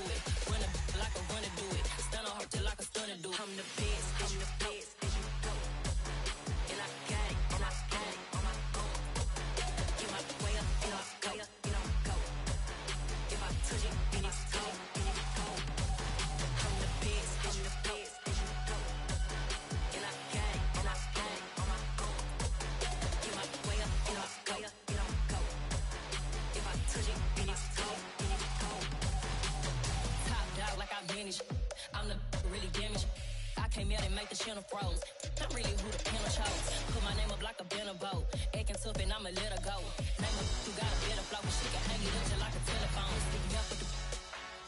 do it. Run it like a runner do it. Stun on her till like a stunner do it. I'm the best, I'm the best, and you know. And I got it, and I got it on my own. Get my way up, and I go, and I'm go. If I touch it, then it's cold, and it's cold. I'm the best, and you know. And I got it, and I got it on my own. Get my way up, and I go, and I'm go. If I touch it, then it's cold, and it's cold. Top dog like I manage. I'm the really damaged. I came out and make the channel froze. I'm really who the panel chose. Put my name up like a banner boat. Acting tough and I'ma let her go. Name her who got a better flow, but she can hang it up just like a telephone. Sticking up with the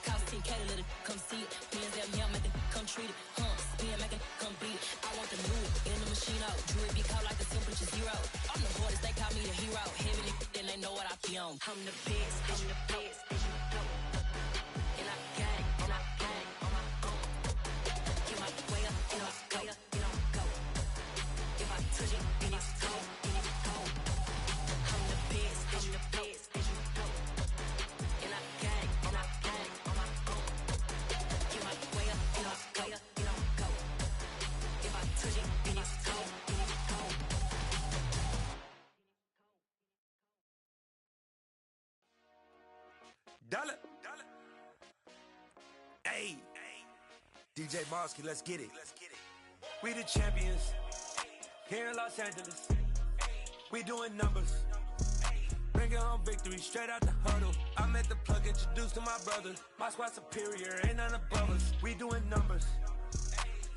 cost 10K to let it come see it. Millions them here make it come treat it. Spin make it come beat it. I want the new in the machine out. Jewelry be cold like the temperature zero. I'm the hardest, they call me the hero. Heavy then they know what I be on. I'm the best, I'm the best, and you know. And I got it, and I got it on my own. Get my way up, and I go, and I'm go. If I touch it, then it's cold, and it's cold. I'm the best, I'm the best, and you know. And I got it, and I got it on my own. Get my way up, and I go, and I'm go. If I touch it, then it's cold, and it's cold. Dollar. Hey. DJ Mosky, let's get it. We the champions. Here in Los Angeles. We doing numbers. Bringing home victory straight out the huddle. I met the plug, introduced to my brother. My squad superior, ain't none above us. We doing numbers.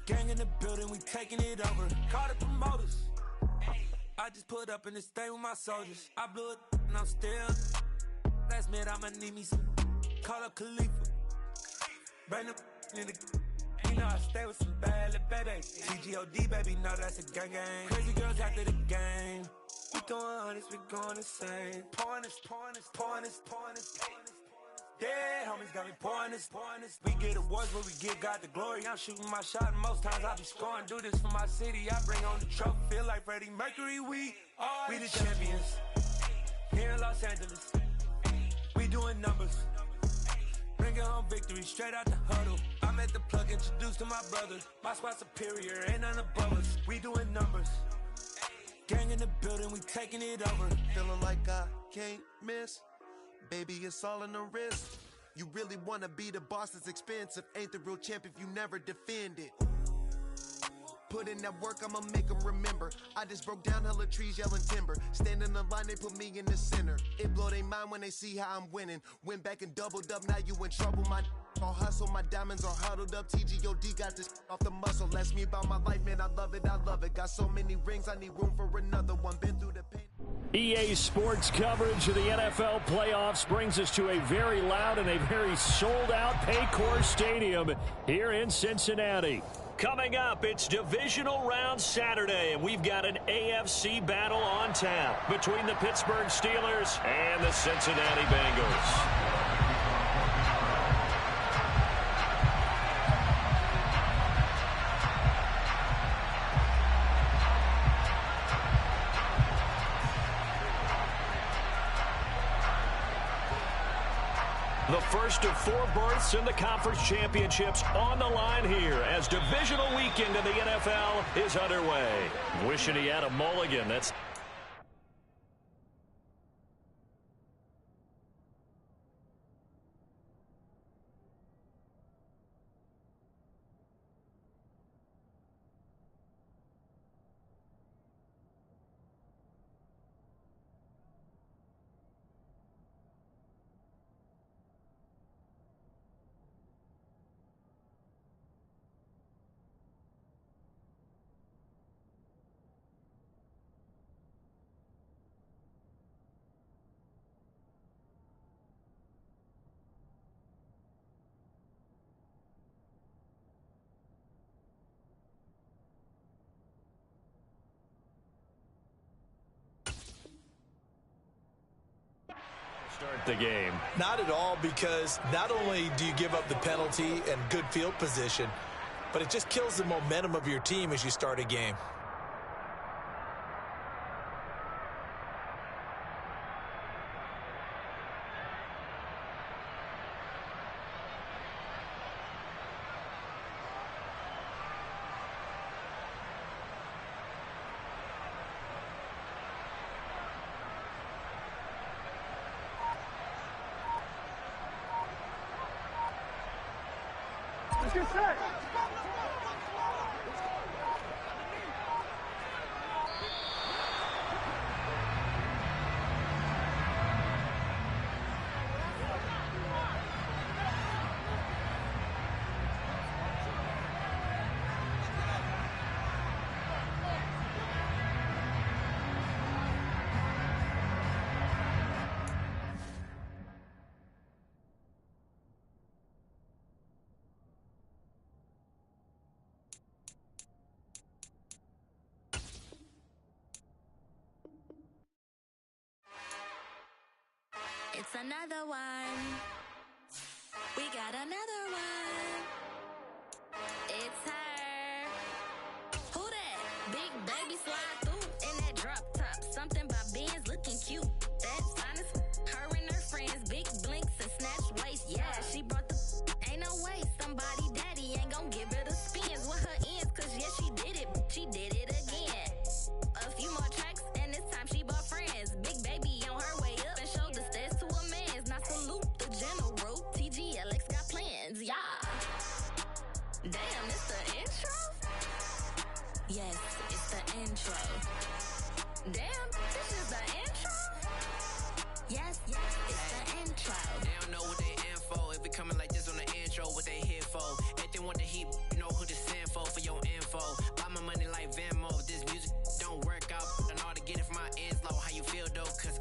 Gang in the building, we taking it over. Call the promoters. I just put up in this thing with my soldiers. I blew it and I'm still. Last minute I'ma need me some. Call up Khalifa. Bring them in the. You know I stay with some bad little babies. TGOD baby, know that's a gang gang. Crazy girls after the game. We throwing hundreds, we going insane. Pouring this. Yeah, homies got me pouring this. We get awards where we give God the glory. I'm shooting my shot and most times I be scoring. Do this for my city, I bring on the trophy. Feel like Freddie Mercury, we the champions. Here in Los Angeles. We doing numbers. Bringing home victory straight out the huddle. I met the plug, introduced to my brother. My squad superior, ain't none above us. We doing numbers. Gang in the building, we taking it over. Feeling like I can't miss. Baby, it's all in the wrist. You really wanna be the boss, it's expensive. Ain't the real champ if you never defend it. Put in that work, I'ma make them remember. I just broke down hella trees, yelling timber. Standing in the line, they put me in the center. It blow they mind when they see how I'm winning. Went back and doubled up, now you in trouble. My all hustle, my diamonds are huddled up. TGOD got this off the muscle. Ask me about my life, man, I love it. Got so many rings, I need room for another one. Been through the pain. EA Sports coverage of the NFL playoffs brings us to a very loud and a very sold-out Paycor Stadium here in Cincinnati. Coming up, it's Divisional Round Saturday, and we've got an AFC battle on tap between the Pittsburgh Steelers and the Cincinnati Bengals. The first of 4 berths in the conference championships on the line here as divisional weekend in the NFL is underway. Wishing he had a mulligan. That's start the game. Not at all, because not only do you give up the penalty and good field position, but it just kills the momentum of your team as you start a game. Get set. It's another one. We got another one. It's her. Who that? Big baby slide through in that drop top. Something by Benz looking cute. That's honest. Her and her friends, big blinks and snatch waist. Yeah, she brought the. Ain't no way somebody daddy ain't gon' give her the spins with her ends. Cause yeah, she did it. She did it again. A few more tracks and this time she bought friends. Big baby on her way up and showed the stairs to a man's. Now salute the general. TGLX got plans, yeah. Damn, it's the intro? Yes, it's the intro. Damn, this is the intro? Yes, it's the intro. They don't know what they in for. If it coming like this on the intro, what they here for? If they want the heat, you know who to send for your info. Buy my money like Venmo. If this music don't work out, and all to get it from my ends low. How you feel though? Cause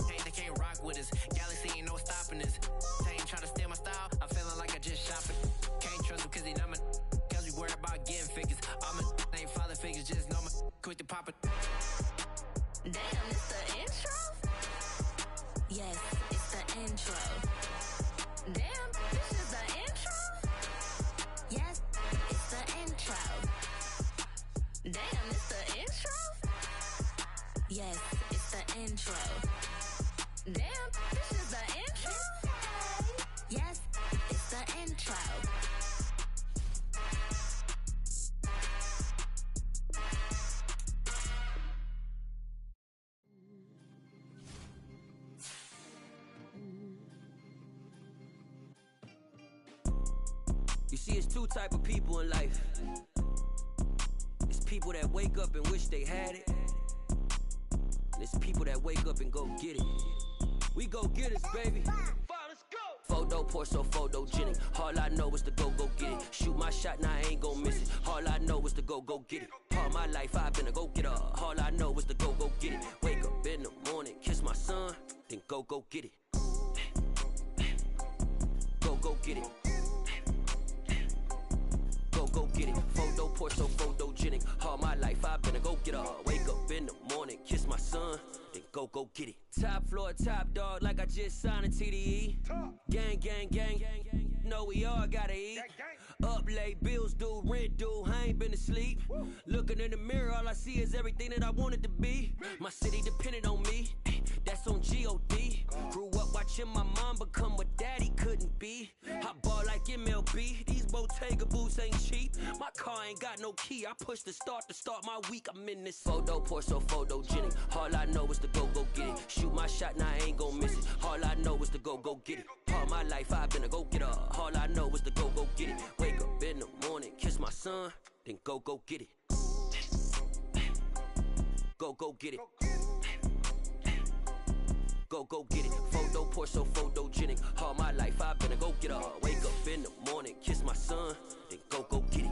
hey, they can't rock with us. Galaxy ain't no stopping us. They ain't trying to steal my style. I'm feeling like I just shop it. Can't trust them cause they not my. Cause we worried about getting figures. All my ain't father figures. Just know my quick to pop it. Damn, it's the intro? Yes, it's the intro. Damn, this is the intro? Yes, it's the intro. Damn, it's the intro? Yes, it's the intro. Damn, this is the intro? Yes, it's the intro. You see, it's two type of people in life. It's people that wake up and wish they had it. And it's people that wake up and go get it. We go get it, baby. Photo poor, so photogenic. All I know is to go get it. Shoot my shot, now I ain't gon' miss it. All I know is to go get it. All my life I've been a go getter. All I know is to go get it. Wake up in the morning, kiss my son, then go get it. Go get it. Go get it. Photo poor, so photogenic. All my life I've been a go getter. Wake up in the morning, kiss my son, then go get it. Top floor, top dog, like I just signed a TDE. Gang, gang, gang, know we all gotta eat. Up late, bills due, rent due, I ain't been asleep. Looking in the mirror, all I see is everything that I wanted to be. My city depended on me, that's on G.O.D. Grew up watching my mom become what daddy couldn't be. I ball like MLB, these Bottega boots ain't cheap. My car ain't got no key, I push the start to start my week. I'm in this photo poor, so photogenic. All I know is to go get it. Shoot my shot, now I ain't gon' miss it. All I know is to go get it. All my life I've been a go getter. All I know is to go get it. Wake up in the morning, kiss my son, then go get it. Go get it. Go get it. Photo poor, so photogenic. All my life I've been a go getter. Wake up in the morning, kiss my son, then go get it.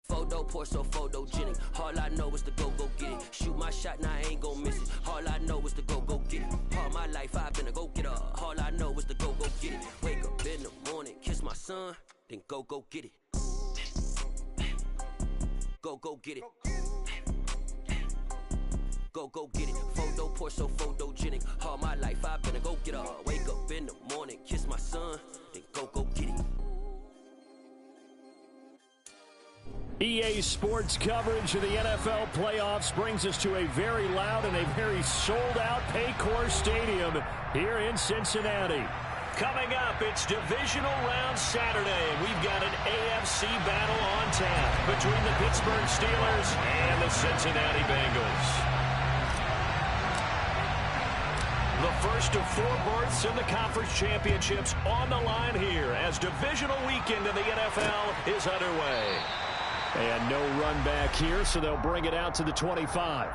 Photo poor, so photogenic. All I know is to go get it. Shoot my shot, now I ain't gon' miss it. All I know is to go get it. All my life I've been a go getter. All I know is to go get it. Wake up in the morning, kiss my son, then go get it. Go get it. Go get it. Photo poor, so photogenic. All my life I've been a go getter. Wake up in the morning, kiss my son, then go get it. EA Sports coverage of the NFL playoffs brings us to a very loud and a very sold-out Paycor Stadium here in Cincinnati. Coming up, it's Divisional Round Saturday. We've got an AFC battle on tap between the Pittsburgh Steelers and the Cincinnati Bengals. The first of 4 berths in the conference championships on the line here as divisional weekend in the NFL is underway. And no run back here, so they'll bring it out to the 25.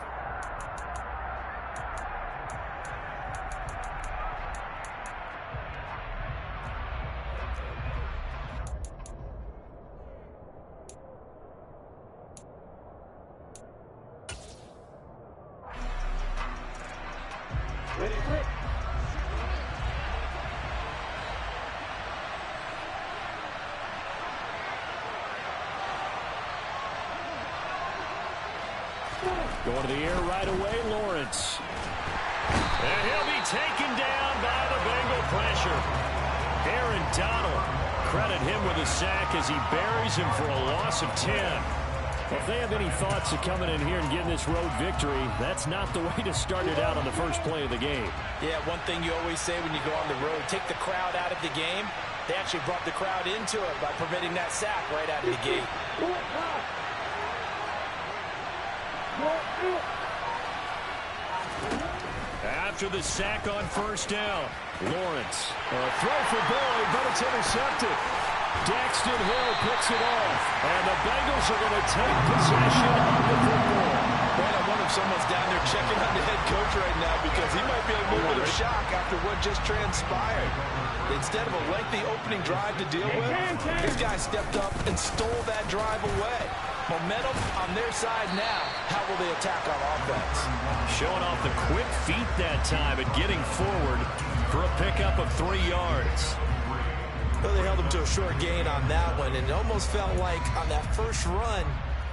Going to the air right away, Lawrence. And he'll be taken down by the Bengal pressure. Aaron Donald, credit him with a sack as he buries him for a loss of 10. Well, if they have any thoughts of coming in here and getting this road victory, that's not the way to start it out on the first play of the game. Yeah, one thing you always say when you go on the road, take the crowd out of the game. They actually brought the crowd into it by permitting that sack right out of the gate. After the sack on first down, Lawrence. A throw for Boyd, but it's intercepted. Daxton Hill picks it off, and the Bengals are going to take possession of the football. Man, I wonder if someone's down there checking on the head coach right now because he might be in a little bit of shock after what just transpired. Instead of a lengthy opening drive to deal with, this guy stepped up and stole that drive away. Momentum on their side now. How will they attack on offense? Showing off the quick feet that time and getting forward for a pickup of 3 yards. Well, they held him to a short gain on that one, and it almost felt like on that first run,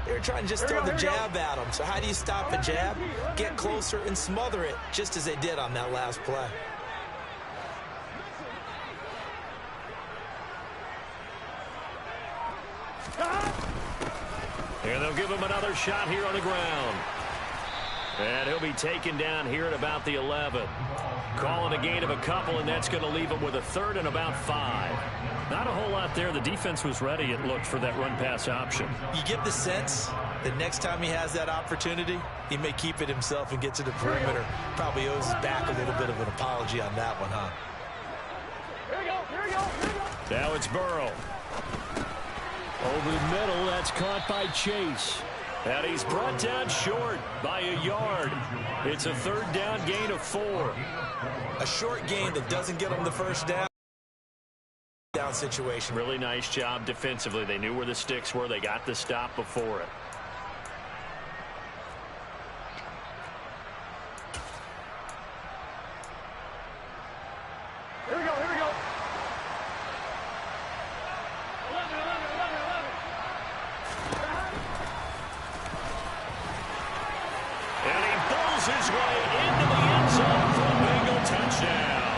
they were trying to just throw the jab at him. So how do you stop a jab? Get closer and smother it, just as they did on that last play. And they'll give him another shot here on the ground. And he'll be taken down here at about the 11. Calling a gain of a couple, and that's going to leave him with a third and about 5. Not a whole lot there. The defense was ready, it looked, for that run-pass option. You get the sense that next time he has that opportunity, he may keep it himself and get to the perimeter. Probably owes his back a little bit of an apology on that one, huh? Now it's Burrow. Over the middle, that's caught by Chase. And he's brought down short by a yard. It's a third down gain of 4. A short gain that doesn't get him the first down situation. Really nice job defensively. They knew where the sticks were. They got the stop before it. Here we go, here we go. And he pulls his way into the end zone for a Bengal touchdown.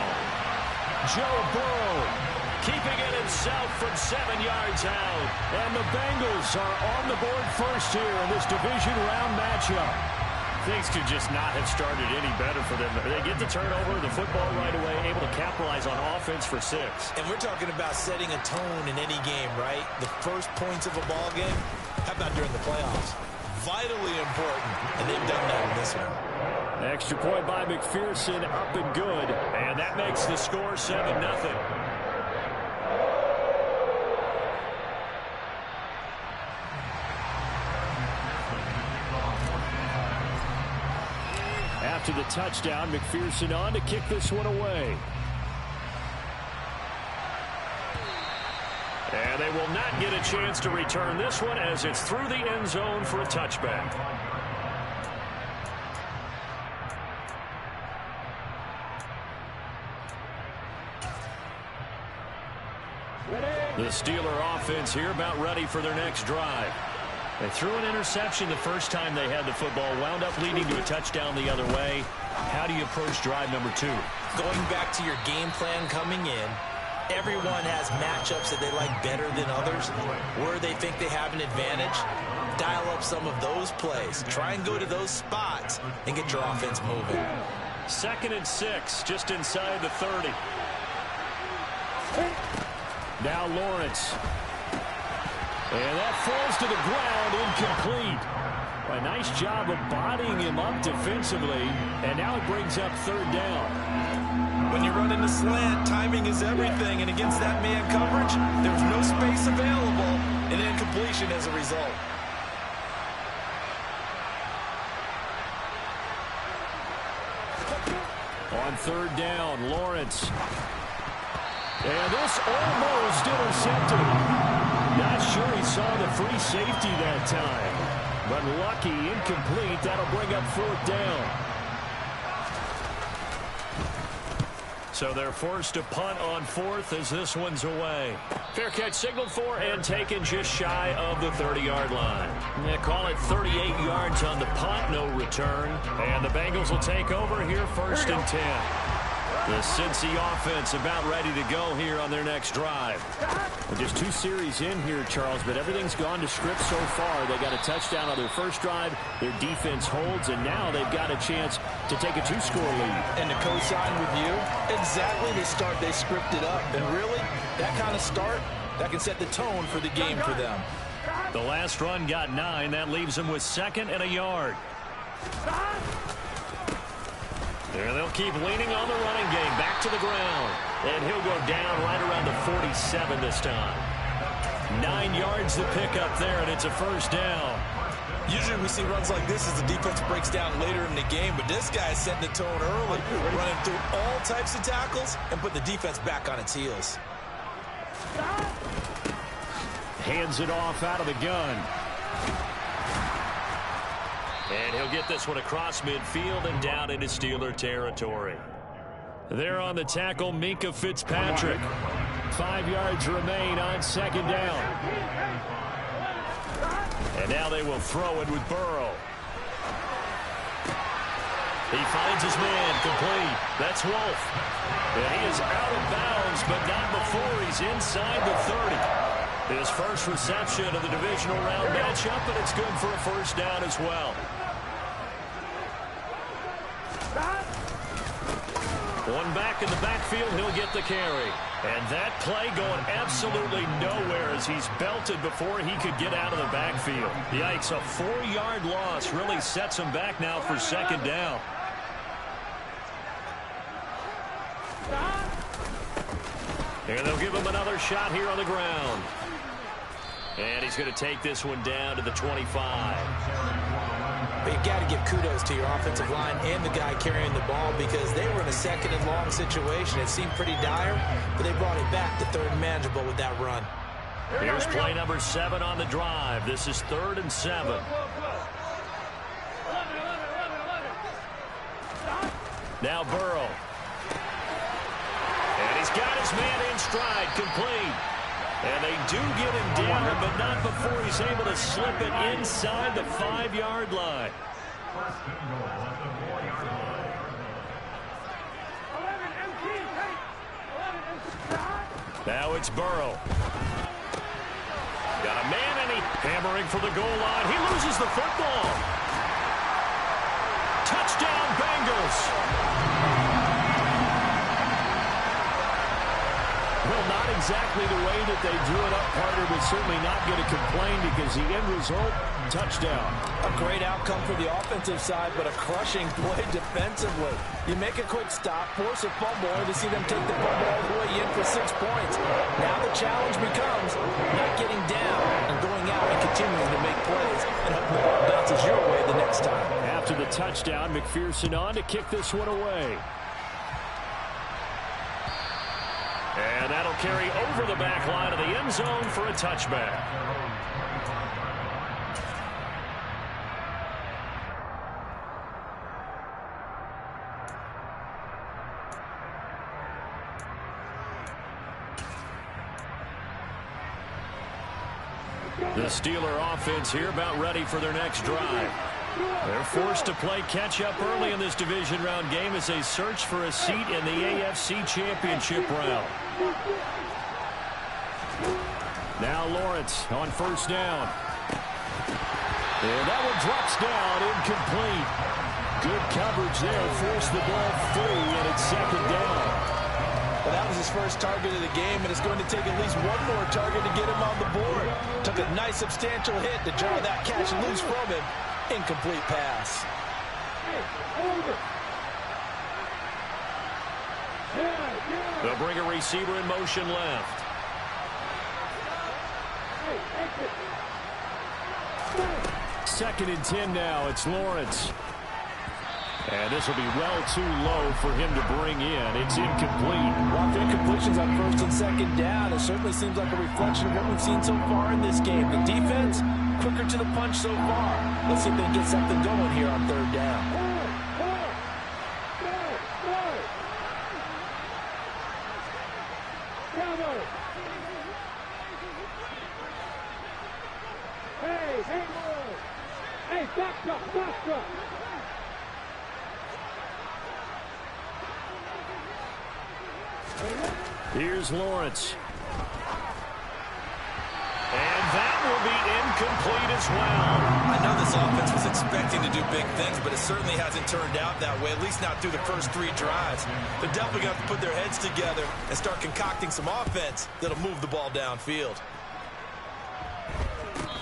Joe Burrow keeping it himself from 7 yards out. And the Bengals are on the board first here in this division round matchup. Things could just not have started any better for them. They get the turnover, the football right away, able to capitalize on offense for 6. And we're talking about setting a tone in any game, right? The first points of a ball game, how about during the playoffs? Vitally important, and they've done that in this one. Extra point by McPherson, up and good. And that makes the score 7-0. After the touchdown, McPherson on to kick this one away. And they will not get a chance to return this one as it's through the end zone for a touchback. The Steeler offense here about ready for their next drive. They threw an interception the first time they had the football, wound up leading to a touchdown the other way. How do you approach drive number 2? Going back to your game plan coming in, Everyone has matchups that they like better than others, where they think they have an advantage. Dial up some of those plays. Try and go to those spots and get your offense moving. 2nd and 6, just inside the 30. Now Lawrence. And that falls to the ground, incomplete. A nice job of bodying him up defensively, and now it brings up 3rd down. When you run into slant, timing is everything, and against that man coverage, there's no space available, and incompletion as a result. On 3rd down, Lawrence. And this almost intercepted. Not sure he saw the free safety that time. But lucky, incomplete. That'll bring up 4th down. So they're forced to punt on 4th as this one's away. Fair catch signaled for and taken just shy of the 30-yard line. They call it 38 yards on the punt, no return. And the Bengals will take over here 1st and 10. The Cincy offense about ready to go here on their next drive. Well, just 2 series in here, Charles, but everything's gone to script so far. They got a touchdown on their first drive. Their defense holds, and now they've got a chance to take a 2-score lead. And to co-sign with you, exactly the start they scripted up. And really, that kind of start, that can set the tone for the game for them. The last run got 9. That leaves them with 2nd and a yard. There they'll keep leaning on the running game. Back to the ground. And he'll go down right around the 47 this time. 9 yards to pick up there, and it's a 1st down. Usually we see runs like this as the defense breaks down later in the game, but this guy is setting the tone early, running through all types of tackles and put the defense back on its heels. Hands it off out of the gun. And he'll get this one across midfield and down into Steeler territory. There on the tackle, Minkah Fitzpatrick. 5 yards remain on 2nd down. And now they will throw it with Burrow. He finds his man, complete. That's Wolf. And he is out of bounds, but not before he's inside the 30. His first reception of the divisional round matchup, and it's good for a 1st down as well. One back in the backfield, he'll get the carry. And that play going absolutely nowhere as he's belted before he could get out of the backfield. Yikes, a 4-yard loss really sets him back now for 2nd down. And they'll give him another shot here on the ground. And he's going to take this one down to the 25. But you got to give kudos to your offensive line and the guy carrying the ball because they were in a 2nd and long situation. It seemed pretty dire, but they brought it back to 3rd and manageable with that run. Here's play number 7 on the drive. This is 3rd and 7. Now Burrow. And he's got his man in stride, complete. And they do get him down, but not before he's able to slip it inside the 5-yard line. Now it's Burrow. Got a man, and he hammering for the goal line. He loses the football. Touchdown, Bengals. Well, not exactly the way that they drew it up, Carter, but certainly not going to complain because the end result, touchdown. A great outcome for the offensive side, but a crushing play defensively. You make a quick stop, force a fumble, and to see them take the fumble all the way in for 6 points. Now the challenge becomes not getting down and going out and continuing to make plays and hope the ball bounces your way the next time. After the touchdown, McPherson on to kick this one away. And that'll carry over the back line of the end zone for a touchback. The Steeler offense here about ready for their next drive. They're forced to play catch-up early in this division round game as they search for a seat in the AFC Championship round. Now Lawrence on first down. And that one drops down, incomplete. Good coverage there, forced the ball free, and it's second down. Well, that was his first target of the game, and it's going to take at least one more target to get him on the board. Took a nice substantial hit to draw that catch loose from him. Incomplete pass. They'll bring a receiver in motion left. Second and 10 now. It's Lawrence. And this will be well too low for him to bring in. It's incomplete. Well, incompletions on first and second down. It certainly seems like a reflection of what we've seen so far in this game. The defense, quicker to the punch so far. Let's see if they can get something going here on third down. Here's Lawrence. And that will be incomplete as well. I know this offense was expecting to do big things, but it certainly hasn't turned out that way, at least not through the first 3 drives. They're definitely going to have to put their heads together and start concocting some offense that'll move the ball downfield.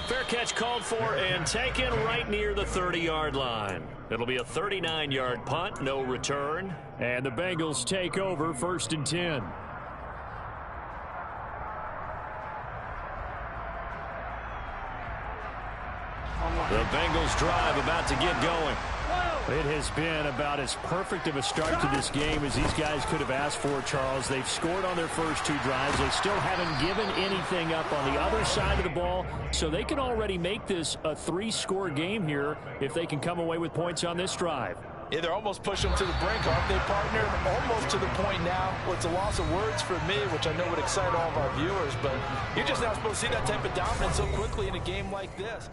Fair catch called for and taken right near the 30-yard line. It'll be a 39-yard punt, no return. And the Bengals take over first and 10. The Bengals drive about to get going. It has been about as perfect of a start to this game as these guys could have asked for, Charles. They've scored on their first 2 drives. They still haven't given anything up on the other side of the ball, so they can already make this a 3-score game here if they can come away with points on this drive. Yeah, they're almost pushing them to the brink, aren't they, partner? Almost to the point now where it's a loss of words for me, which I know would excite all of our viewers, but you're just not supposed to see that type of dominance so quickly in a game like this.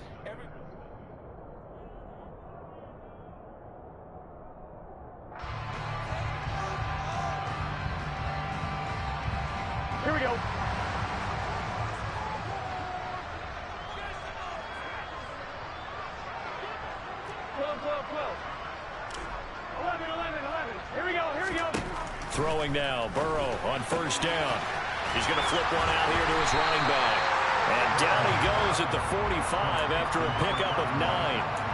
Here we go. 12, 11. Here we go. Throwing now, Burrow on first down. He's going to flip one out here to his running back. And down he goes at the 45 after a pickup of 9.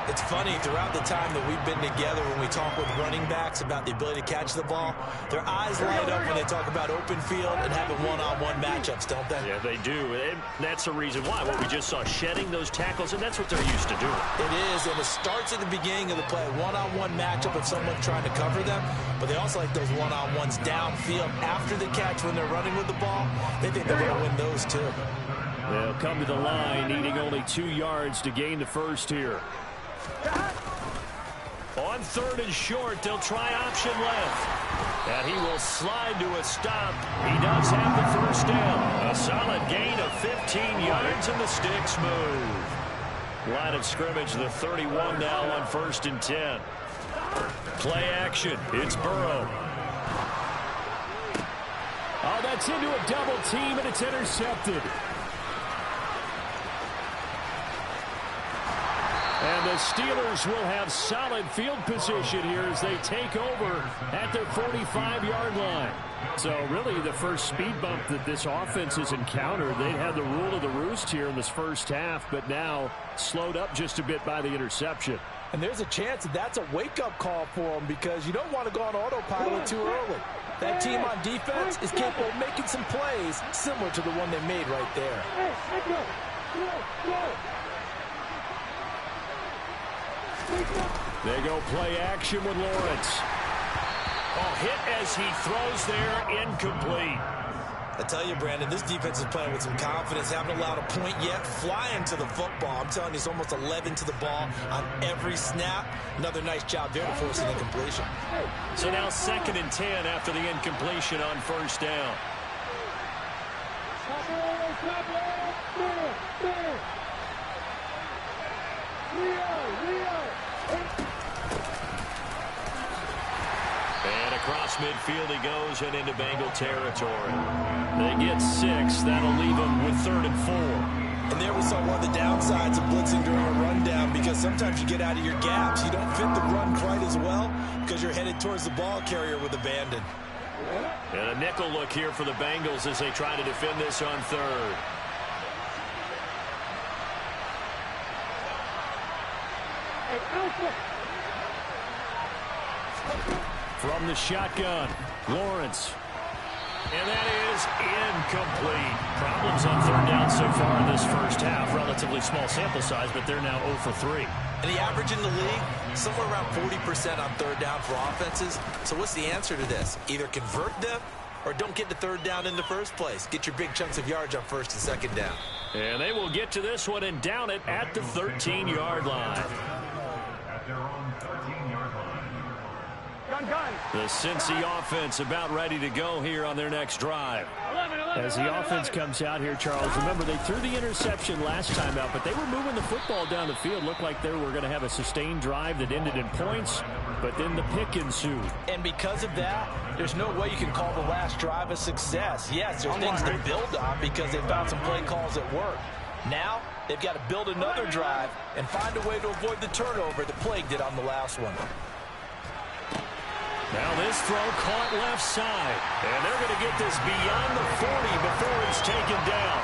It's funny, throughout the time that we've been together, when we talk with running backs about the ability to catch the ball, their eyes light up when they talk about open field and having one-on-one matchups, don't they? Yeah, they do. And that's the reason why. What we just saw, shedding those tackles, and that's what they're used to doing. It is, and it starts at the beginning of the play. One-on-one matchup of someone trying to cover them, but they also like those one-on-ones downfield after the catch when they're running with the ball. They think they're going to win those, too. They'll come to the line, needing only 2 yards to gain the first here. On third and short, they'll try option left. And he will slide to a stop. He does have the first down. A solid gain of 15 yards, and the sticks move. Line of scrimmage, the 31 now on first and 10. Play action. It's Burrow. Oh, that's into a double team, and it's intercepted. And the Steelers will have solid field position here as they take over at their 45-yard line. So really the first speed bump that this offense has encountered. They had the rule of the roost here in this first half, but now slowed up just a bit by the interception. And there's a chance that that's a wake-up call for them because you don't want to go on autopilot too early. That team on defense is capable of making some plays similar to the one they made right there. They go play action with Lawrence. Oh, hit as he throws there, incomplete. I tell you, Brandon, this defense is playing with some confidence. Haven't allowed a point yet. Flying to the football. I'm telling you, it's almost 11 to the ball on every snap. Another nice job there to force an incompletion. So now 2nd and 10 after the incompletion on first down. And across midfield he goes and into Bengal territory. They get 6. That'll leave them with 3rd and 4. And there we saw one of the downsides of blitzing during a rundown, because sometimes you get out of your gaps. You don't fit the run quite as well because you're headed towards the ball carrier with abandon. And a nickel look here for the Bengals as they try to defend this on 3rd. From the shotgun, Lawrence. And that is incomplete. Problems on 3rd down so far in this first half. Relatively small sample size, but they're now 0 for 3. And the average in the league, somewhere around 40% on 3rd down for offenses. So what's the answer to this? Either convert them or don't get to 3rd down in the first place. Get your big chunks of yards on 1st and 2nd down. And they will get to this one and down it at the 13-yard line. The Cincy offense about ready to go here on their next drive. As the offense comes out here, Charles, remember they threw the interception last time out, but they were moving the football down the field. Looked like they were going to have a sustained drive that ended in points, but then the pick ensued. And because of that, there's no way you can call the last drive a success. Yes, there's things to build on because they found some play calls that work. Now, they've got to build another drive and find a way to avoid the turnover that plagued it on the last one. Now this throw caught left side, and they're going to get this beyond the 40 before it's taken down.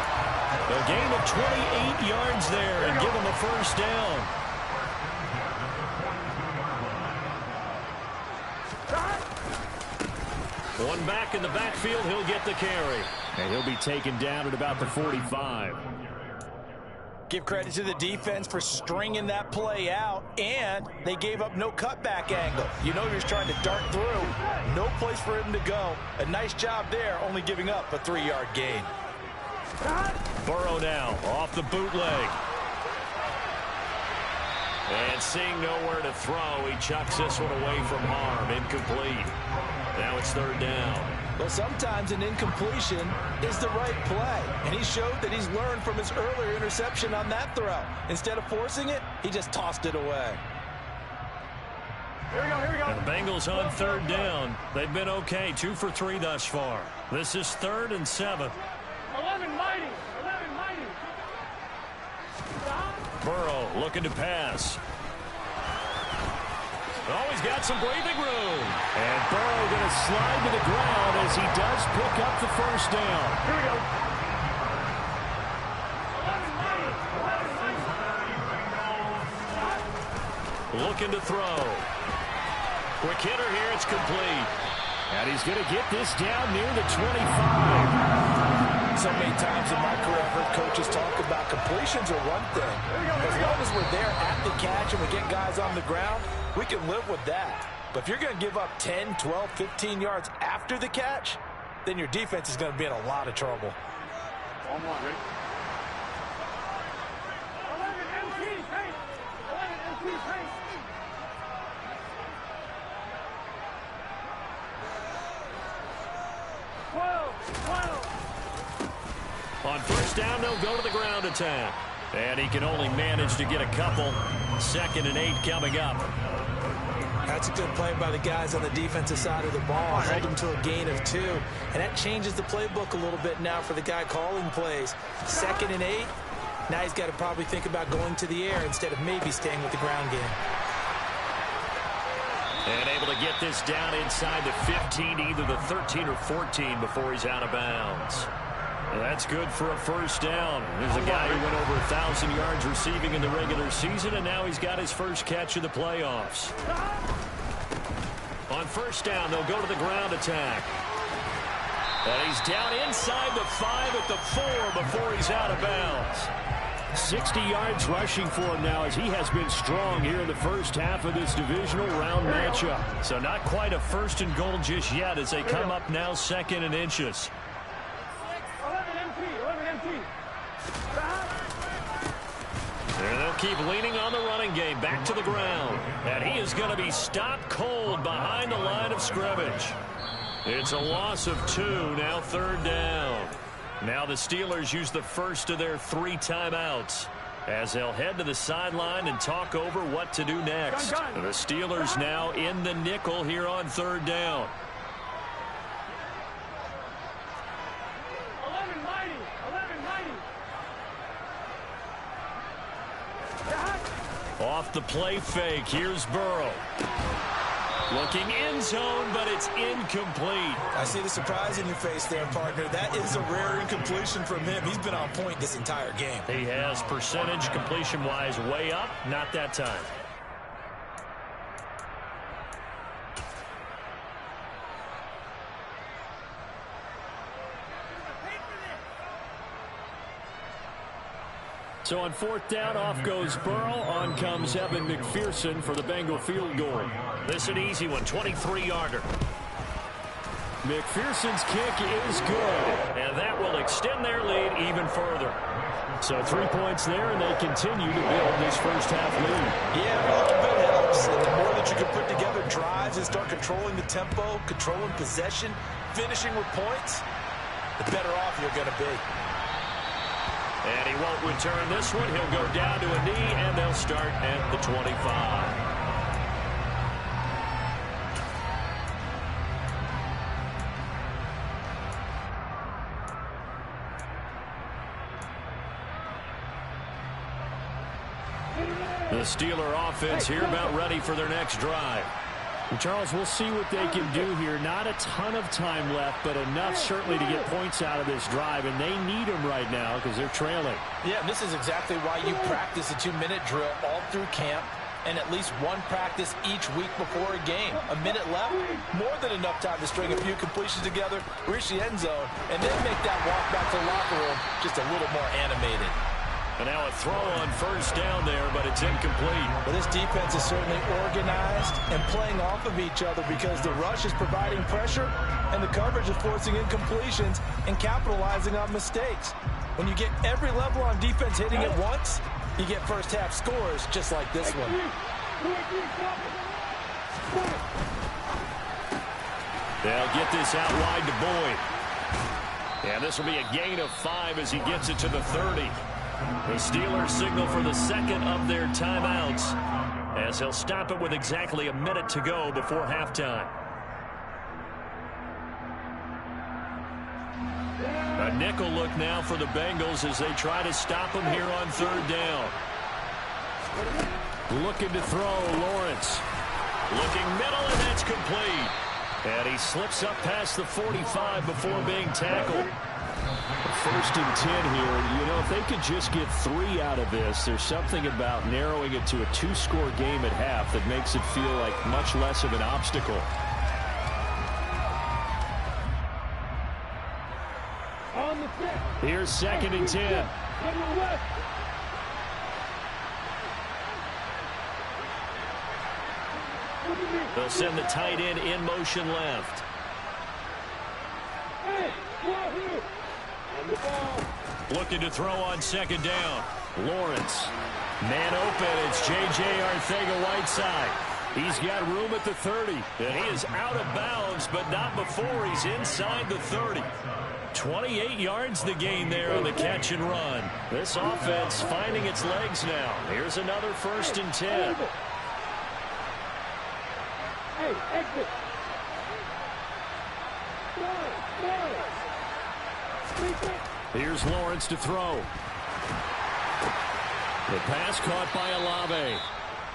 A gain of 28 yards there and give them a 1st down. One back in the backfield, he'll get the carry. And he'll be taken down at about the 45. Give credit to the defense for stringing that play out, and they gave up no cutback angle. You know he's trying to dart through. No place for him to go. A nice job there, only giving up a 3-yard gain. Burrow now off the bootleg. And seeing nowhere to throw, he chucks this one away from harm. Incomplete. Now it's 3rd down. Well, sometimes an incompletion is the right play, and he showed that he's learned from his earlier interception on that throw. Instead of forcing it, he just tossed it away. Here we go, here we go. And the Bengals on 3rd down. They've been okay, 2 for 3 thus far. This is 3rd and 7. 11 mighty, 11 mighty. Burrow looking to pass. Oh, he's got some breathing room. And Burrow going to slide to the ground as he does pick up the 1st down. Here we go. Looking to throw. Quick hitter here, it's complete. And he's going to get this down near the 25. So many times in my career, I've heard coaches talk about completions are one thing. As long as we're there at the catch and we get guys on the ground, we can live with that. But if you're going to give up 10, 12, 15 yards after the catch, then your defense is going to be in a lot of trouble. One more, ready? 11 MT, pace. 11 MT, pace. On 1st down, they'll go to the ground attack. And he can only manage to get a couple. 2nd and 8 coming up. That's a good play by the guys on the defensive side of the ball. Held them to a gain of 2. And that changes the playbook a little bit now for the guy calling plays. 2nd and 8. Now he's got to probably think about going to the air instead of maybe staying with the ground game. And able to get this down inside the 15, either the 13 or 14 before he's out of bounds. And that's good for a 1st down. There's a guy who went over 1,000 yards receiving in the regular season, and now he's got his first catch of the playoffs. On 1st down, they'll go to the ground attack. And he's down inside the 5 at the 4 before he's out of bounds. 60 yards rushing for him now as he has been strong here in the first half of this divisional round matchup. So not quite a 1st and goal just yet as they come up now 2nd and inches. 11 MT. And they'll keep leaning on the running game back to the ground. And he is going to be stopped cold behind the line of scrimmage. It's a loss of 2, now 3rd down. Now the Steelers use the first of their 3 timeouts. as they'll head to the sideline and talk over what to do next. The Steelers now in the nickel here on 3rd down. 1190. Off the play fake, here's Burrow. Looking end zone, but it's incomplete. I see the surprise in your face there, partner. That is a rare incompletion from him. He's been on point this entire game. He has percentage completion-wise way up, not that time. So on 4th down, off goes Burrow. On comes Evan McPherson for the Bengal field goal. This an easy one, 23-yarder. McPherson's kick is good, and that will extend their lead even further. So 3 points there, and they continue to build this first half lead. Yeah, every little bit helps. And the more that you can put together drives and start controlling the tempo, controlling possession, finishing with points, the better off you're going to be. And he won't return this one. He'll go down to a knee, and they'll start at the 25. The Steeler offense here about ready for their next drive. And Charles, we'll see what they can do here. Not a ton of time left, but enough certainly to get points out of this drive, and they need them right now because they're trailing. Yeah, and this is exactly why you practice a 2-minute drill all through camp and at least one practice each week before a game. A minute left, more than enough time to string a few completions together, reach the end zone, and then make that walk back to the locker room just a little more animated. And now a throw on 1st down there, but it's incomplete. Well, this defense is certainly organized and playing off of each other because the rush is providing pressure and the coverage is forcing incompletions and capitalizing on mistakes. When you get every level on defense hitting at once, you get first half scores just like this one. They'll get this out wide to Boyd. And this will be a gain of 5 as he gets it to the 30. The Steelers signal for the second of their timeouts as he'll stop it with exactly a minute to go before halftime. A nickel look now for the Bengals as they try to stop him here on 3rd down. Looking to throw, Lawrence. Looking middle, and that's complete. And he slips up past the 45 before being tackled. 1st and 10 here. You know, if they could just get 3 out of this, there's something about narrowing it to a 2-score game at half that makes it feel like much less of an obstacle. Here's 2nd and 10. They'll send the tight end in motion left. Looking to throw on 2nd down. Lawrence. Man open. It's J.J. Arcega-Whiteside. He's got room at the 30. And he is out of bounds, but not before he's inside the 30. 28 yards the gain there on the catch and run. This offense finding its legs now. Here's another 1st and 10. Hey, exit. Here's Lawrence to throw. The pass caught by Olave.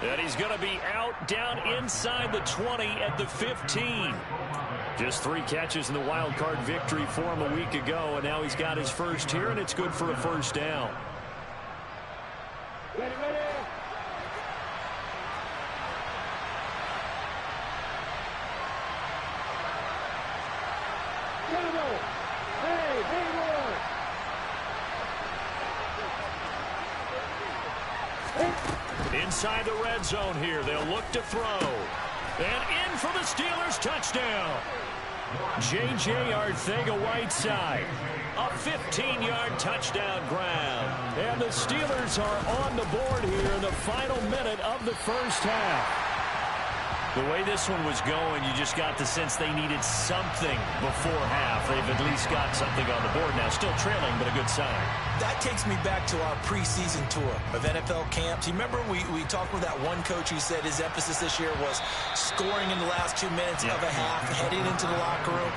And he's going to be out down inside the 20 at the 15. Just 3 catches in the wild card victory for him a week ago, and now he's got his first here, and it's good for a 1st down. Ready. Inside the red zone here, they'll look to throw. And in for the Steelers, touchdown. J.J. Arcega-Whiteside, a 15-yard touchdown grab. And the Steelers are on the board here in the final minute of the first half. The way this one was going, you just got the sense they needed something before half. They've at least got something on the board now. Still trailing, but a good sign. That takes me back to our preseason tour of NFL camps. You remember we talked with that one coach who said his emphasis this year was scoring in the last 2 minutes of a half, heading into the locker room.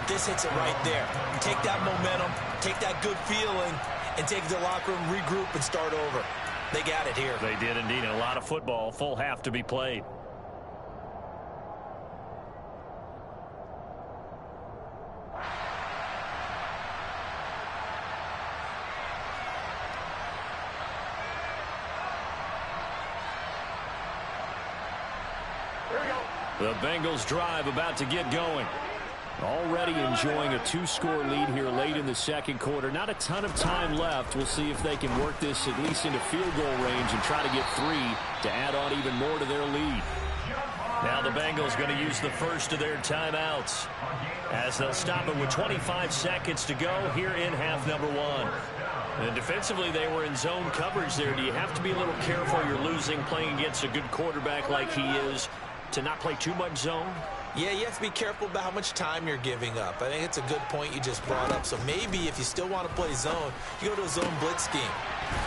This hits it right there. Take that momentum, take that good feeling, and take it to the locker room, regroup, and start over. They got it here. They did indeed. A lot of football, full half to be played. The Bengals drive about to get going. Already enjoying a 2-score lead here late in the second quarter. Not a ton of time left. We'll see if they can work this at least into field goal range and try to get 3 to add on even more to their lead. Now the Bengals going to use the first of their timeouts as they'll stop it with 25 seconds to go here in half number 1. And defensively, they were in zone coverage there. Do you have to be a little careful? You're losing playing against a good quarterback like he is to not play too much zone? Yeah, you have to be careful about how much time you're giving up. I think it's a good point you just brought up. So maybe if you still want to play zone, you go to a zone blitz scheme.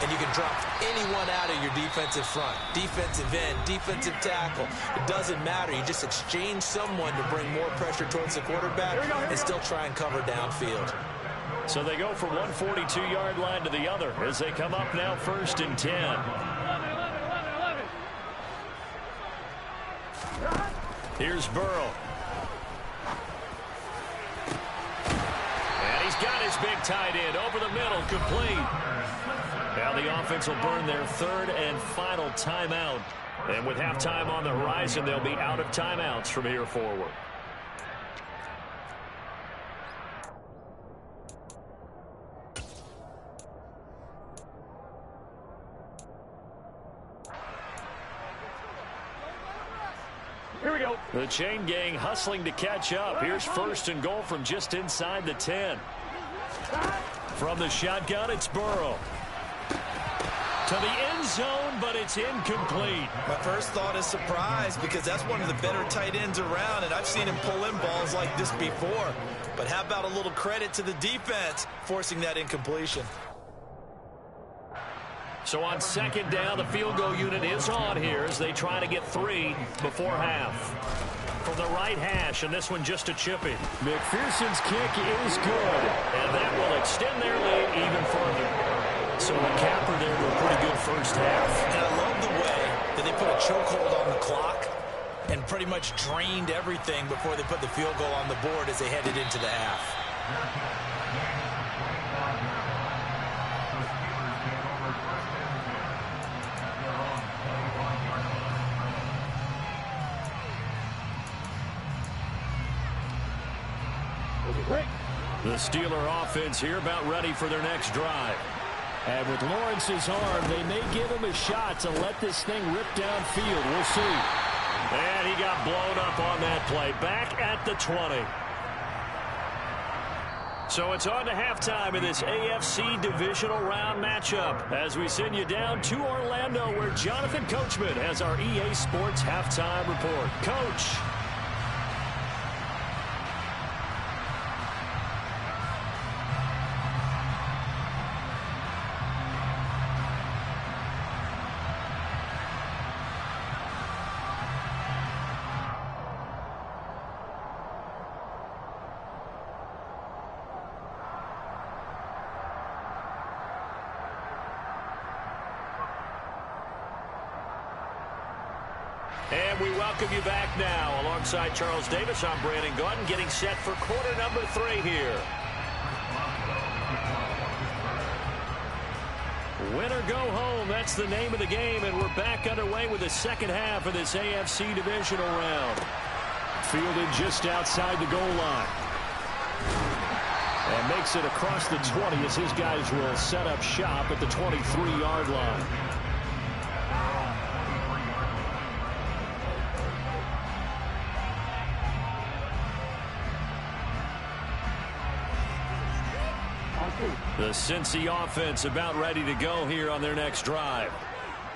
And you can drop anyone out of your defensive front. Defensive end, defensive tackle. It doesn't matter. You just exchange someone to bring more pressure towards the quarterback and still try and cover downfield. So they go from one 42-yard line to the other as they come up now 1st and 10. Here's Burrow. And he's got his big tight end over the middle, complete. Now the offense will burn their 3rd and final timeout. And with halftime on the horizon, they'll be out of timeouts from here forward. Here we go. The chain gang hustling to catch up. Here's 1st and goal from just inside the 10. From the shotgun, it's Burrow. To the end zone, but it's incomplete. My first thought is surprise because that's one of the better tight ends around, and I've seen him pull in balls like this before. But how about a little credit to the defense forcing that incompletion? So on 2nd down, the field goal unit is on here as they try to get 3 before half. From the right hash, and this one just a chippy. McPherson's kick is good, and that will extend their lead even further. So a capper there with a pretty good first half. And I love the way that they put a chokehold on the clock and pretty much drained everything before they put the field goal on the board as they headed into the half. The Steeler offense here about ready for their next drive. And with Lawrence's arm, they may give him a shot to let this thing rip downfield. We'll see. And he got blown up on that play. Back at the 20. So it's on to halftime in this AFC divisional round matchup as we send you down to Orlando where Jonathan Coachman has our EA Sports halftime report. Coach. And we welcome you back now. Alongside Charles Davis, I'm Brandon Gordon, getting set for quarter number 3 here. Win or go home, that's the name of the game, and we're back underway with the second half of this AFC divisional round. Fielded just outside the goal line. And makes it across the 20 as his guys will set up shop at the 23-yard line. The Cincy offense about ready to go here on their next drive.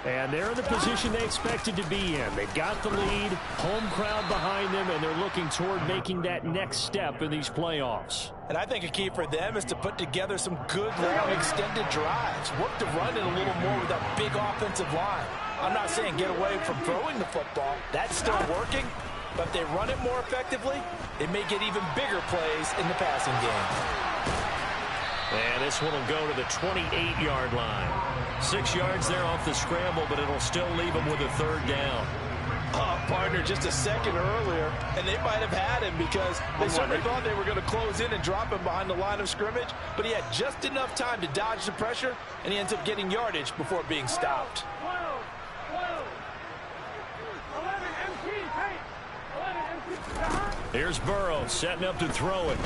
And they're in the position they expected to be in. They've got the lead, home crowd behind them, and they're looking toward making that next step in these playoffs. And I think a key for them is to put together some good, long, extended drives. Work to run it a little more with that big offensive line. I'm not saying get away from throwing the football. That's still working. But if they run it more effectively, they may get even bigger plays in the passing game. And this one will go to the 28-yard line. 6 yards there off the scramble, but it'll still leave them with a third down. Partner, just a second earlier, and they might have had him because they certainly thought they were going to close in and drop him behind the line of scrimmage, but he had just enough time to dodge the pressure, and he ends up getting yardage before being stopped. 11 MT, hey! 11 MT. Here's Burrow setting up to throw it.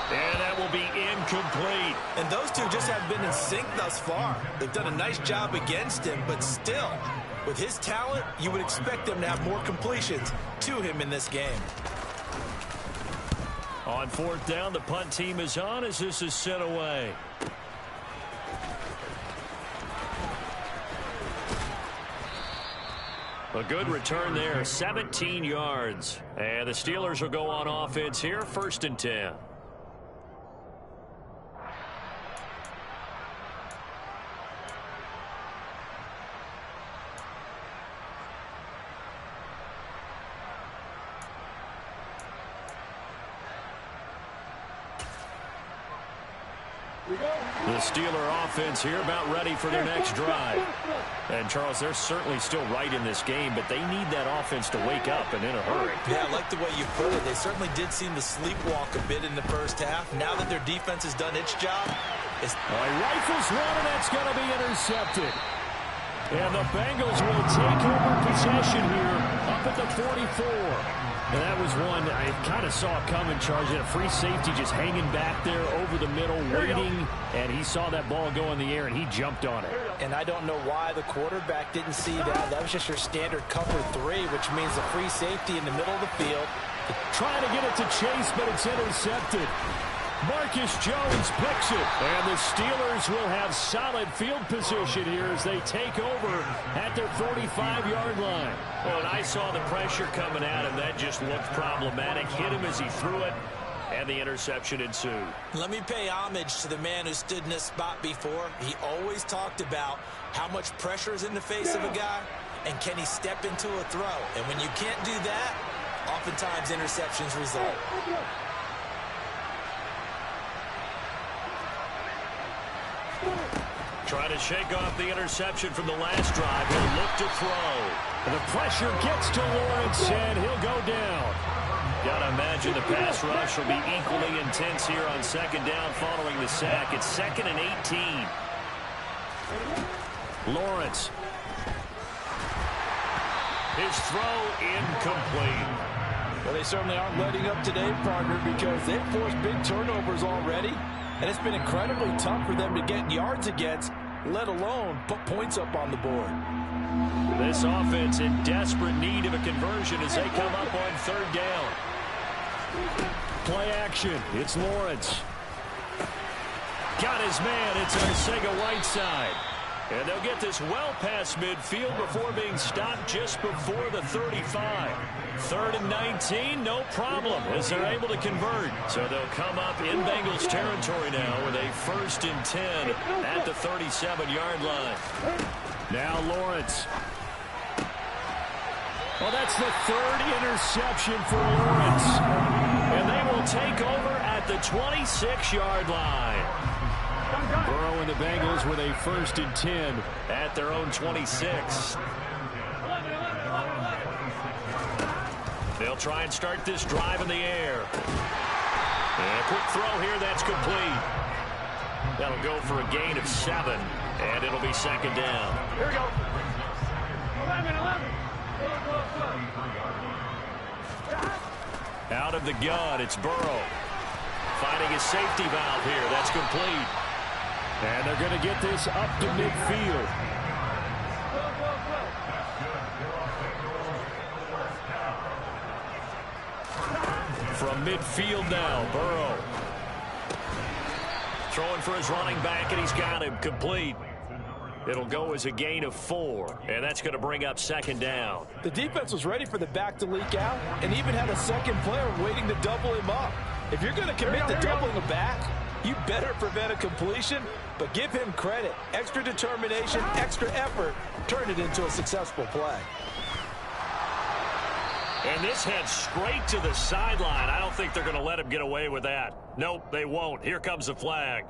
And that will be incomplete. And those two just haven't been in sync thus far. They've done a nice job against him, but still, with his talent, you would expect them to have more completions to him in this game. On fourth down, the punt team is on as this is sent away. A good return there, 17 yards. And the Steelers will go on offense here, 1st and 10. The Steeler offense here about ready for their next drive. And, Charles, they're certainly still right in this game, but they need that offense to wake up and in a hurry. Yeah, I like the way you put it. They certainly did seem to sleepwalk a bit in the first half. Now that their defense has done its job. Rifles one, and that's going to be intercepted. And the Bengals will take over possession here up at the 44. And that was one I kind of saw coming, Charge. Had a free safety just hanging back there over the middle, waiting, and he saw that ball go in the air, and he jumped on it. And I don't know why the quarterback didn't see that. That was just your standard cover 3, which means a free safety in the middle of the field. Trying to get it to Chase, but it's intercepted. Marcus Jones picks it, and the Steelers will have solid field position here as they take over at their 45-yard line. Well, and I saw the pressure coming at him. That just looked problematic. Hit him as he threw it, and the interception ensued. Let me pay homage to the man who stood in this spot before. He always talked about how much pressure is in the face of a guy, and can he step into a throw. And when you can't do that, oftentimes interceptions result. Trying to shake off the interception from the last drive. He'll look to throw. And the pressure gets to Lawrence, and he'll go down. Got to imagine the pass rush will be equally intense here on 2nd down following the sack. It's 2nd and 18. Lawrence. His throw incomplete. Well, they certainly aren't letting up today, partner, because they've forced big turnovers already. And it's been incredibly tough for them to get yards against, let alone put points up on the board. This offense in desperate need of a conversion as they come up on 3rd down. Play action. It's Lawrence. Got his man. It's Arcega-Whiteside. And they'll get this well past midfield before being stopped just before the 35. 3rd and 19, no problem, as they're able to convert. So they'll come up in Bengals territory now with a 1st and 10 at the 37-yard line. Now Lawrence. Well, that's the 3rd interception for Lawrence. And they will take over at the 26-yard line. Burrow and the Bengals with a 1st and 10 at their own 26. They'll try and start this drive in the air. And a quick throw here, that's complete. That'll go for a gain of 7, and it'll be 2nd down. Here we go. 11. Out of the gun, it's Burrow. Finding his safety valve here, that's complete. And they're going to get this up to midfield. From midfield now, Burrow. Throwing for his running back, and he's got him complete. It'll go as a gain of 4, and that's going to bring up second down. The defense was ready for the back to leak out and even had a second player waiting to double him up. If you're going to commit to doubling the back, you better prevent a completion, but give him credit. Extra determination, extra effort, turn it into a successful play. And this heads straight to the sideline. I don't think they're going to let him get away with that. Nope, they won't. Here comes the flag.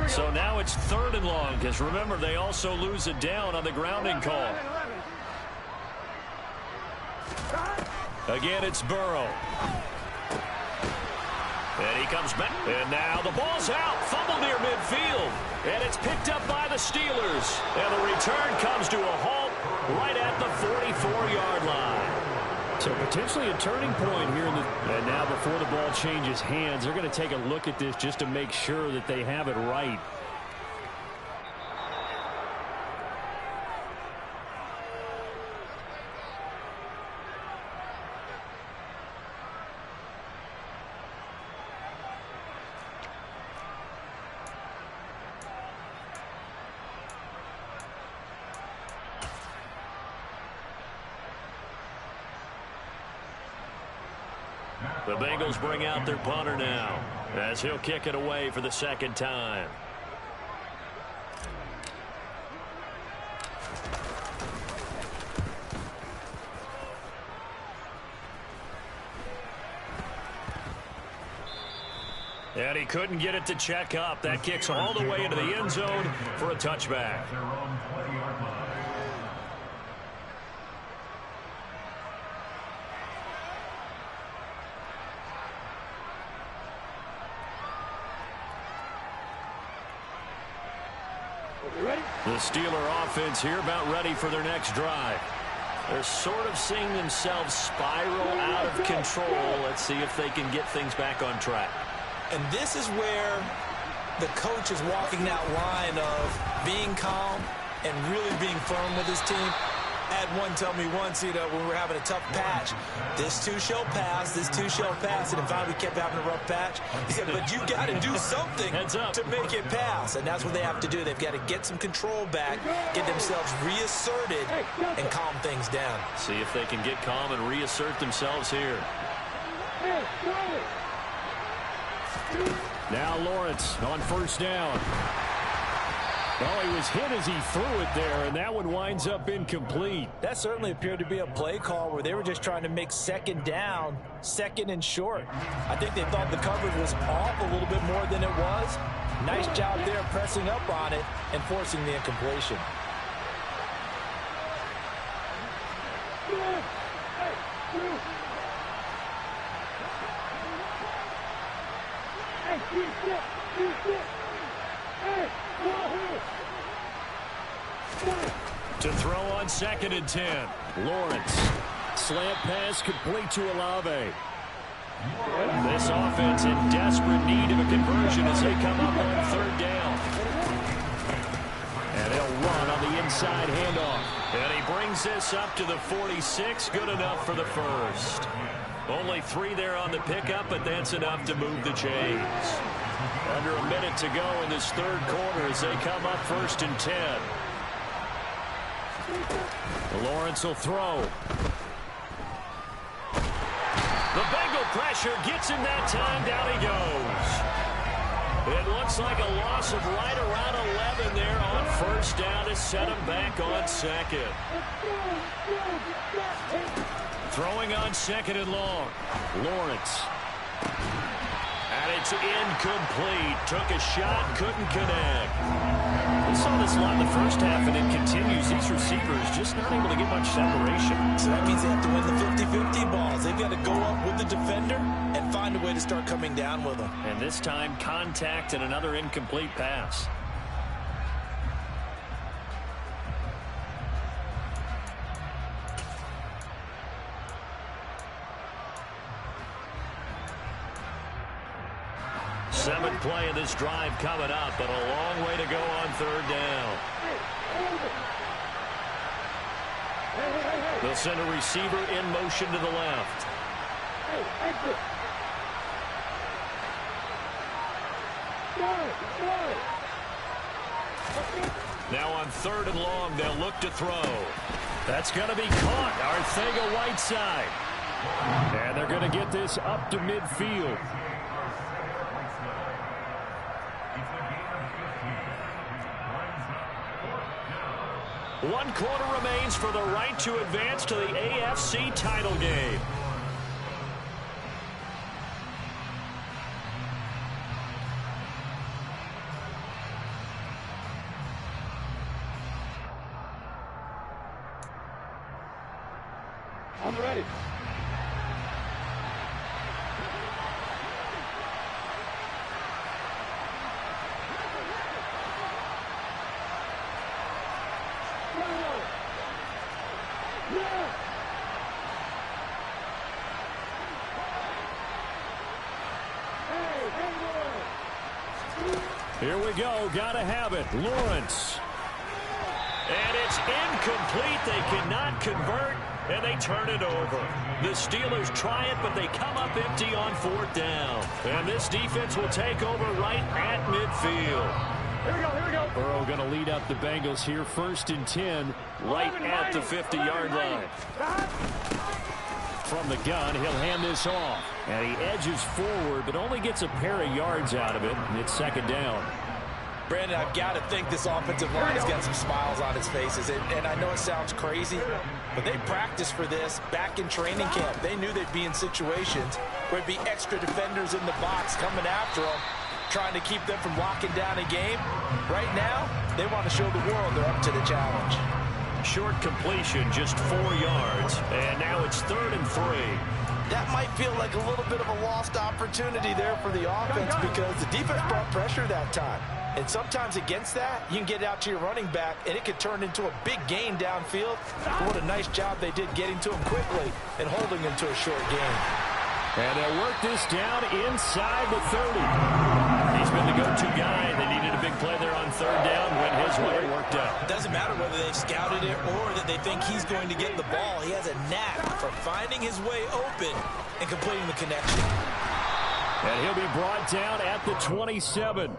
So now it's 3rd and long, because remember, they also lose it down on the grounding call. Again, it's Burrow. And he comes back. And now the ball's out. Fumble near midfield. And it's picked up by the Steelers. And the return comes to a halt right at the 44-yard line. So potentially a turning point here. And now before the ball changes hands, they're going to take a look at this just to make sure that they have it right. The Bengals bring out their punter now as he'll kick it away for the second time. And he couldn't get it to check up. That kicks all the way into the end zone for a touchback. The Steeler offense here about ready for their next drive. They're sort of seeing themselves spiral out of control. Let's see if they can get things back on track. And this is where the coach is walking that line of being calm and really being firm with his team. I had one tell me once, when we were having a tough patch, this too shall pass, this too shall pass, and finally we kept having a rough patch. He said, but you got to do something to make it pass, and that's what they have to do. They've got to get some control back, get themselves reasserted, and calm things down. See if they can get calm and reassert themselves here. Now Lawrence on first down. Well, he was hit as he threw it there, and that one winds up incomplete. That certainly appeared to be a play call where they were just trying to make second down, second and short. I think they thought the coverage was off a little bit more than it was. Nice job there pressing up on it and forcing the incompletion. To throw on 2nd and 10. Lawrence. Slant pass complete to Olave. This offense in desperate need of a conversion as they come up on 3rd down. And he'll run on the inside handoff. And he brings this up to the 46. Good enough for the first. Only 3 there on the pickup, but that's enough to move the chains. Under a minute to go in this 3rd quarter as they come up 1st and 10. Lawrence will throw. The Bengal pressure gets him that time. Down he goes. It looks like a loss of right around 11 there on 1st down to set him back on 2nd. Throwing on 2nd and long. Lawrence. And it's incomplete. Took a shot, couldn't connect. We saw this a lot in the first half, and it continues. These receivers just not able to get much separation. So that means they have to win the 50-50 balls. They've got to go up with the defender and find a way to start coming down with them. And this time, contact and another incomplete pass. Seventh play of this drive coming up, but a long way to go on 3rd down. They'll send a receiver in motion to the left. Now on 3rd and long, they'll look to throw. That's going to be caught. Arcega-Whiteside. And they're going to get this up to midfield. One quarter remains for the right to advance to the AFC title game. I'm ready. Here we go. Gotta have it. Lawrence. And it's incomplete. They cannot convert, and they turn it over. The Steelers try it, but they come up empty on 4th down. And this defense will take over right at midfield. Here we go, here we go. Burrow going to lead up the Bengals here. 1st and 10, right at the 50-yard line. From the gun, he'll hand this off. And he edges forward, but only gets a pair of yards out of it. And it's 2nd down. Brandon, I've got to think this offensive line has got some smiles on its faces. And I know it sounds crazy, but they practiced for this back in training camp. They knew they'd be in situations where it'd be extra defenders in the box coming after them, trying to keep them from locking down a game. Right now, they want to show the world they're up to the challenge. Short completion, just 4 yards. And now it's 3rd and 3. That might feel like a little bit of a lost opportunity there for the offense because the defense brought pressure that time. And sometimes against that, you can get out to your running back, and it could turn into a big gain downfield. But what a nice job they did getting to him quickly and holding him to a short gain. And they'll work this down inside the 30. He's been the go-to guy. They needed a big play there on 3rd down. Went his way. It worked out. It doesn't matter whether they've scouted it or that they think he's going to get the ball. He has a knack for finding his way open and completing the connection. And he'll be brought down at the 27.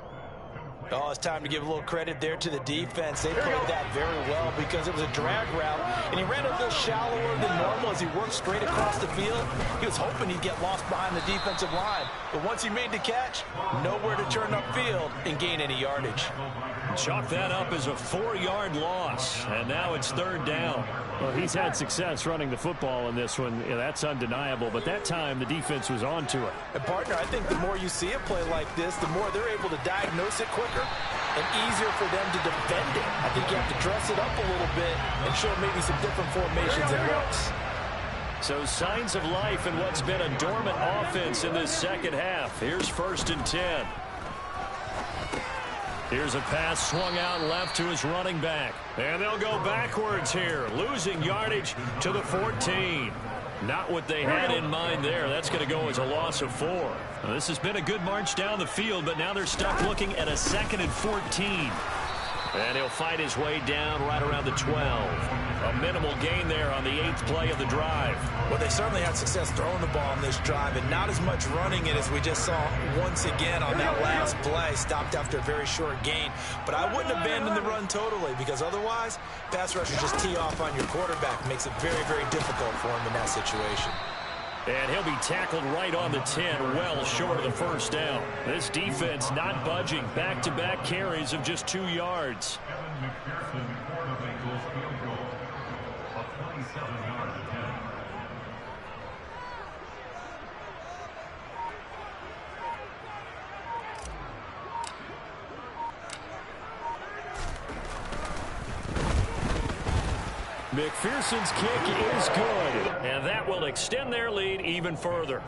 Oh, it's time to give a little credit there to the defense. They played that very well because it was a drag route, and he ran a little shallower than normal as he worked straight across the field. He was hoping he'd get lost behind the defensive line, but once he made the catch, nowhere to turn upfield and gain any yardage. Chalk that up as a 4-yard loss, and now it's 3rd down. Well, he's had success running the football in this one. Yeah, that's undeniable, but that time the defense was on to it. And, partner, I think the more you see a play like this, the more they're able to diagnose it quicker and easier for them to defend it. I think you have to dress it up a little bit and show maybe some different formations and looks. So signs of life in what's been a dormant offense in this 2nd half. Here's 1st and 10. Here's a pass swung out left to his running back. And they'll go backwards here, losing yardage to the 14. Not what they had in mind there. That's going to go as a loss of 4. Now, this has been a good march down the field, but now they're stuck looking at a 2nd and 14. And he'll fight his way down right around the 12. A minimal gain there on the 8th play of the drive. Well, they certainly had success throwing the ball on this drive, and not as much running it as we just saw once again on that last play. Stopped after a very short gain. But I wouldn't abandon the run totally, because otherwise, pass rushers just tee off on your quarterback. Makes it very, very difficult for him in that situation. And he'll be tackled right on the 10, well short of the 1st down. This defense not budging. Back-to-back carries of just 2 yards. McPherson's kick is good, and that will extend their lead even further.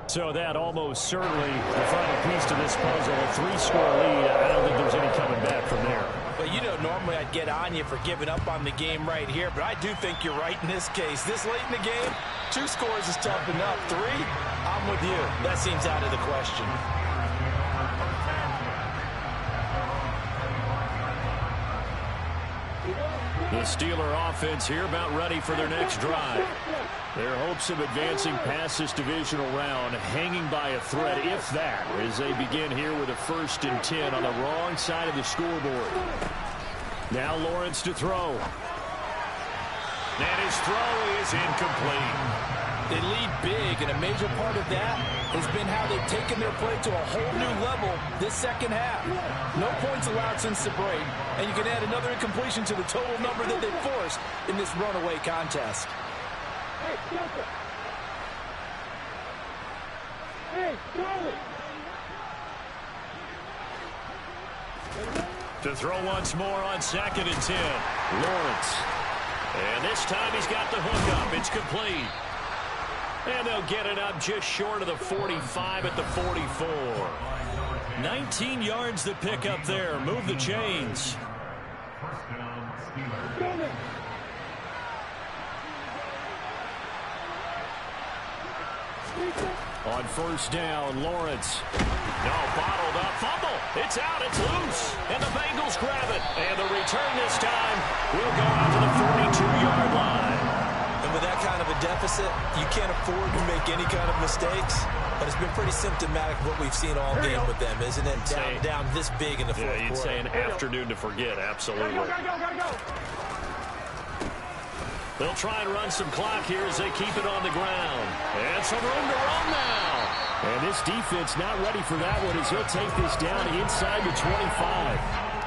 So that almost certainly the final piece to this puzzle, a 3-score lead. I don't think there's any coming back from there. Well, you know, normally I'd get on you for giving up on the game right here, but I do think you're right in this case. This late in the game, 2 scores is tough enough. 3, I'm with you. That seems out of the question. The Steeler offense here about ready for their next drive. Their hopes of advancing past this divisional round hanging by a thread, if that, as they begin here with a 1st and 10 on the wrong side of the scoreboard. Now Lawrence to throw. And his throw is incomplete. They lead big, and a major part of that has been how they've taken their play to a whole new level this second half. No points allowed since the break, and you can add another incompletion to the total number that they forced in this runaway contest. Hey, go! To throw once more on 2nd and 10. Lawrence. And this time he's got the hook up. It's complete. And they'll get it up just short of the 45 at the 44. 19 yards to pick up there. Move the chains. On 1st down, Lawrence. No, bottled up. Fumble. It's out. It's loose. And the Bengals grab it. And the return this time will go out to the 42-yard line. And with that kind of a deficit, you can't afford to make any kind of mistakes. But it's been pretty symptomatic of what we've seen all game with them, isn't it? Down this big in the fourth quarter. You'd say an afternoon to forget, absolutely. Gotta go. They'll try and run some clock here as they keep it on the ground. And some room to run now. And this defense not ready for that one as he'll take this down inside the 25.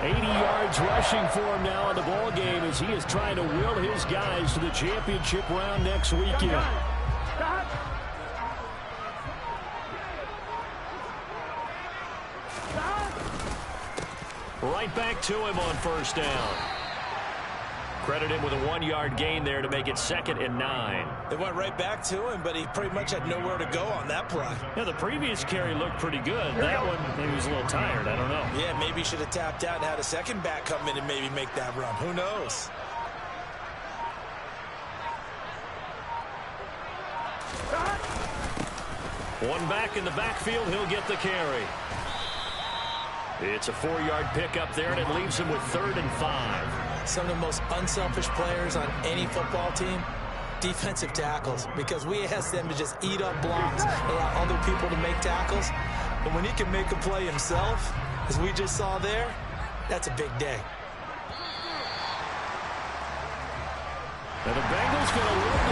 80 yards rushing for him now in the ball game as he is trying to will his guys to the championship round next weekend. Right back to him on 1st down. Credit him with a 1-yard gain there to make it 2nd and 9. They went right back to him, but he pretty much had nowhere to go on that play. Yeah, the previous carry looked pretty good. That one, maybe he was a little tired. I don't know. Yeah, maybe he should have tapped out and had a second back come in and maybe make that run. Who knows? One back in the backfield, he'll get the carry. It's a 4-yard pickup there, and it leaves him with 3rd and 5. Some of the most unselfish players on any football team, defensive tackles, because we ask them to just eat up blocks, allow other people to make tackles. But when he can make a play himself, as we just saw there, that's a big day. And the Bengals get a little